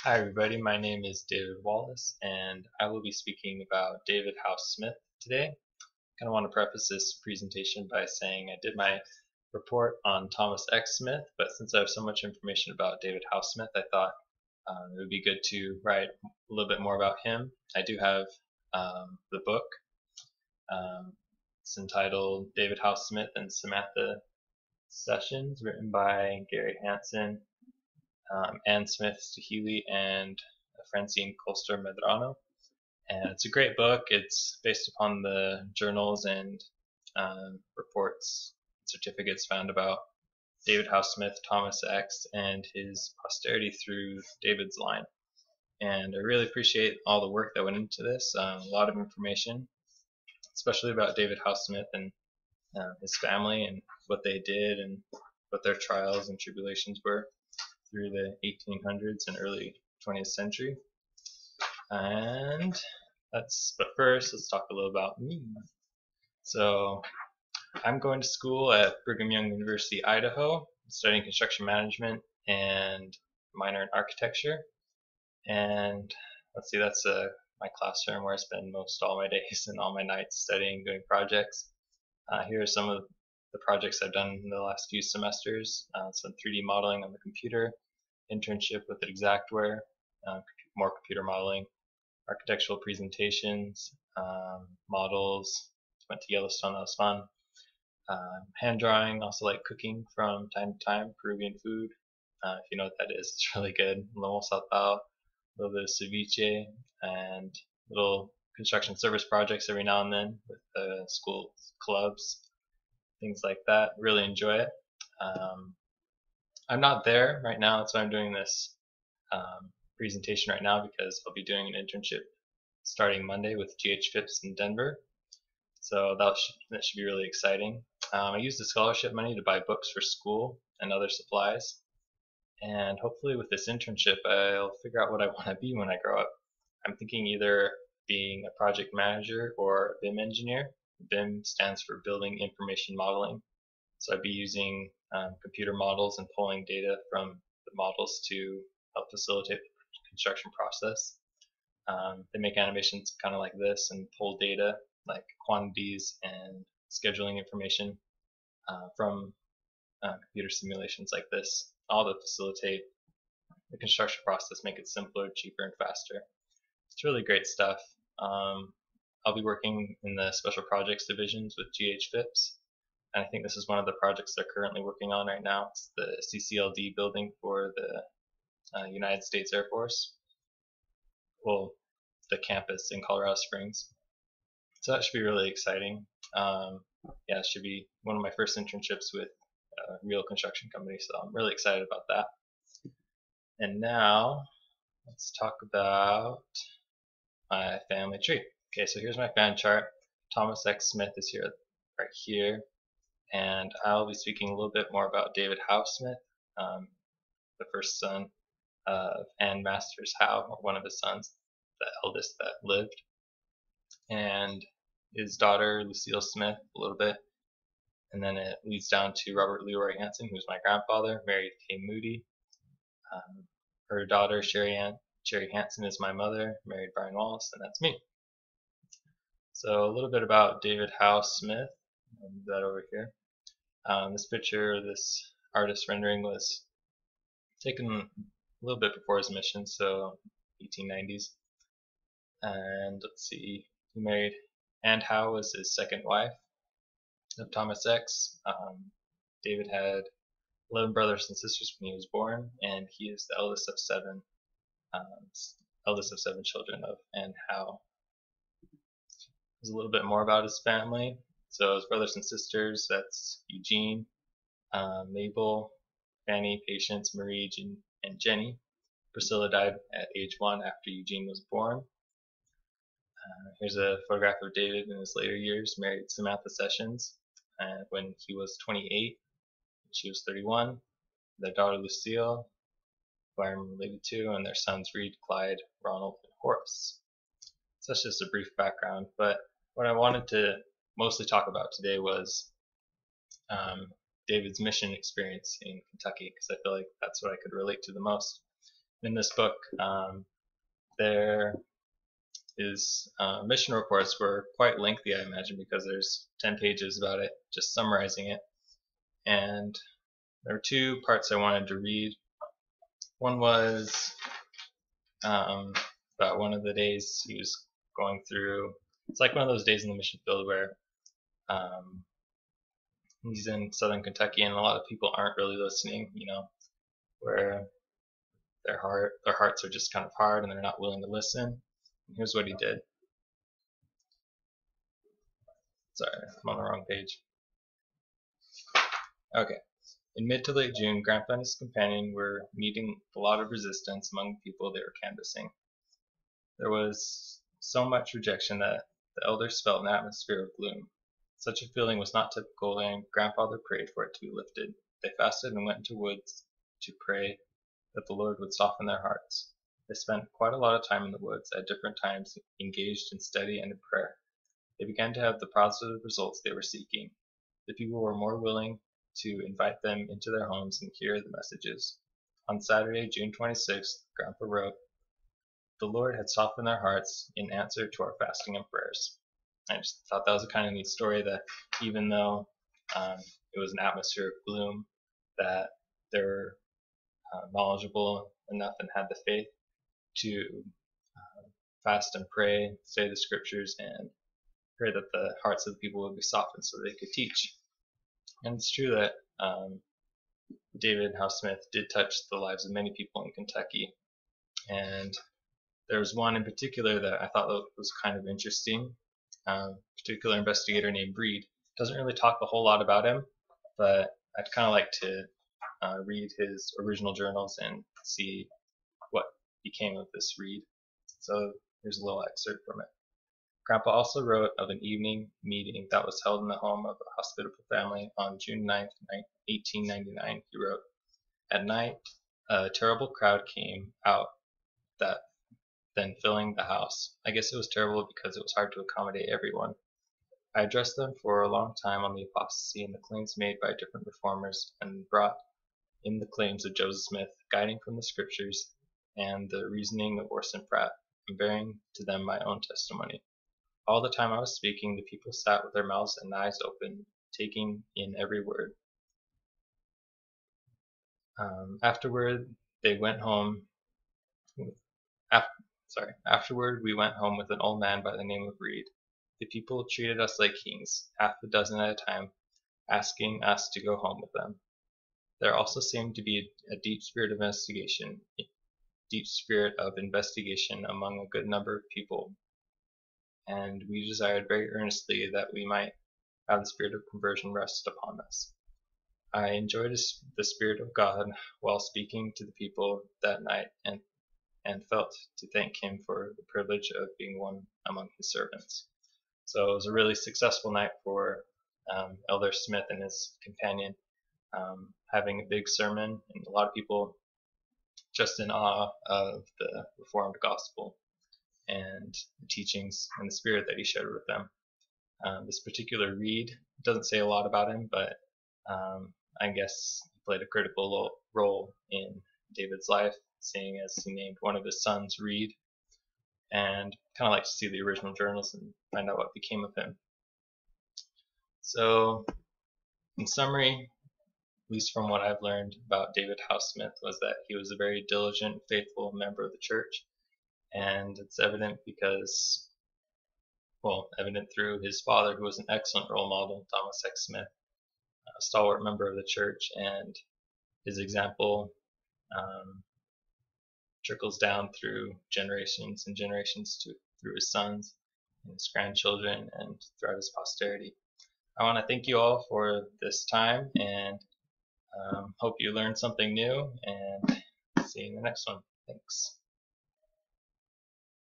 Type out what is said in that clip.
Hi everybody, my name is David Wallace and I will be speaking about David Howe Smith today. I kind of want to preface this presentation by saying I did my report on Thomas X. Smith, but since I have so much information about David Howe Smith, I thought it would be good to write a little bit more about him. I do have the book. Um, it's entitled David Howe Smith and Samantha Sessions, written by Gary Hansen, Anne Smith Staheli, and Francine Colster Medrano. And it's a great book. It's based upon the journals and reports, certificates found about David Howe Smith, Thomas X, and his posterity through David's line. And I really appreciate all the work that went into this. A lot of information, especially about David Howe Smith and his family and what they did and what their trials and tribulations were through the 1800s and early 20th century. But first, let's talk a little about me. So, I'm going to school at Brigham Young University, Idaho, studying construction management and minor in architecture. And let's see, that's my classroom where I spend most all my days and all my nights studying, doing projects. Here are some of the projects I've done in the last few semesters. Some 3D modeling on the computer, internship with Exactware, more computer modeling, architectural presentations, models. Went to Yellowstone, that was fun. Hand drawing, also like cooking from time to time, Peruvian food. If you know what that is, it's really good. Lomo saltao, a little bit of ceviche, and little construction service projects every now and then with the school clubs, things like that. Really enjoy it. I'm not there right now, that's why I'm doing this presentation right now, because I'll be doing an internship starting Monday with GH Phipps in Denver. So that should be really exciting. I used the scholarship money to buy books for school and other supplies. And hopefully with this internship, I'll figure out what I want to be when I grow up. I'm thinking either being a project manager or a BIM engineer. BIM stands for Building Information Modeling. So I'd be using computer models and pulling data from the models to help facilitate the construction process. They make animations kind of like this and pull data like quantities and scheduling information from computer simulations like this, all to facilitate the construction process, make it simpler, cheaper, and faster. It's really great stuff. I'll be working in the special projects divisions with GH Phipps, and I think this is one of the projects they're currently working on right now. It's the CCLD building for the United States Air Force. Well, the campus in Colorado Springs. So that should be really exciting. Yeah, it should be one of my first internships with a real construction company, so I'm really excited about that. And now, let's talk about my family tree. Okay, so here's my fan chart. Thomas X. Smith is here, right here, and I'll be speaking a little bit more about David Howe Smith, the first son of Ann Masters Howe, or one of his sons, the eldest that lived, and his daughter Lucille Smith a little bit, and then it leads down to Robert Leroy Hansen, who's my grandfather, married Kay Moody. Her daughter Sherry Hansen is my mother, married Brian Wallace, and that's me. So a little bit about David Howe Smith, that over here. This picture, this artist rendering was taken a little bit before his mission, so 1890s. And let's see, he married Anne Howe, was his second wife of Thomas X. David had 11 brothers and sisters when he was born, and he is the eldest of seven children of Anne Howe. There's a little bit more about his family. So his brothers and sisters, that's Eugene, Mabel, Fanny, Patience, Marie, and Jenny. Priscilla died at age 1 after Eugene was born. Here's a photograph of David in his later years, married Samantha Sessions when he was 28, she was 31. Their daughter Lucille, who I'm related to, and their sons Reed, Clyde, Ronald, and Horace. So that's just a brief background, but what I wanted to mostly talk about today was David's mission experience in Kentucky, because I feel like that's what I could relate to the most. in this book, there his mission reports were quite lengthy, I imagine, because there's 10 pages about it, just summarizing it. And there were two parts I wanted to read. One was about one of the days he was going through. It's like one of those days in the mission field where he's in southern Kentucky and a lot of people aren't really listening, where their hearts are just kind of hard and they're not willing to listen. And here's what he did. Sorry, I'm on the wrong page. Okay. In mid to late June, Grandpa and his companion were meeting a lot of resistance among the people they were canvassing. There was so much rejection that the elders felt an atmosphere of gloom. Such a feeling was not typical, and Grandfather prayed for it to be lifted. They fasted and went into woods to pray that the Lord would soften their hearts. They spent quite a lot of time in the woods at different times, engaged in study and in prayer. They began to have the positive results they were seeking. The people were more willing to invite them into their homes and hear the messages. On Saturday, June 26th, Grandpa wrote, "The Lord had softened their hearts in answer to our fasting and prayers." I just thought that was a kind of neat story, that even though it was an atmosphere of gloom, that they were knowledgeable enough and had the faith to fast and pray, say the scriptures, and pray that the hearts of the people would be softened so they could teach. And it's true that David Howe Smith did touch the lives of many people in Kentucky. And there was one in particular that I thought was kind of interesting. A particular investigator named Reed. Doesn't really talk a whole lot about him, but I'd kind of like to read his original journals and see what became of this Reed. So here's a little excerpt from it. Grandpa also wrote of an evening meeting that was held in the home of a hospitable family on June 9th, 1899. He wrote, "At night, a terrible crowd came out that then filling the house. I guess it was terrible because it was hard to accommodate everyone. I addressed them for a long time on the apostasy and the claims made by different reformers, and brought in the claims of Joseph Smith, guiding from the scriptures, and the reasoning of Orson Pratt, and bearing to them my own testimony. All the time I was speaking, the people sat with their mouths and eyes open, taking in every word. Afterward, we went home with an old man by the name of Reed. The people treated us like kings, half a dozen at a time, asking us to go home with them. There also seemed to be a deep spirit of investigation among a good number of people, and we desired very earnestly that we might have the spirit of conversion rest upon us. I enjoyed the Spirit of God while speaking to the people that night, and felt to thank him for the privilege of being one among his servants." So it was a really successful night for Elder Smith and his companion, having a big sermon, and a lot of people just in awe of the Reformed gospel and the teachings and the spirit that he shared with them. This particular Reed doesn't say a lot about him, but I guess he played a critical role in David's life, seeing as he named one of his sons Reed, and kind of like to see the original journals and find out what became of him. So, in summary, at least from what I've learned about David Howe Smith, was that he was a very diligent, faithful member of the church, and it's evident through his father, who was an excellent role model, Thomas X. Smith, a stalwart member of the church, and his example trickles down through generations and generations through his sons and his grandchildren and throughout his posterity. I want to thank you all for this time, and hope you learned something new, and see you in the next one. Thanks.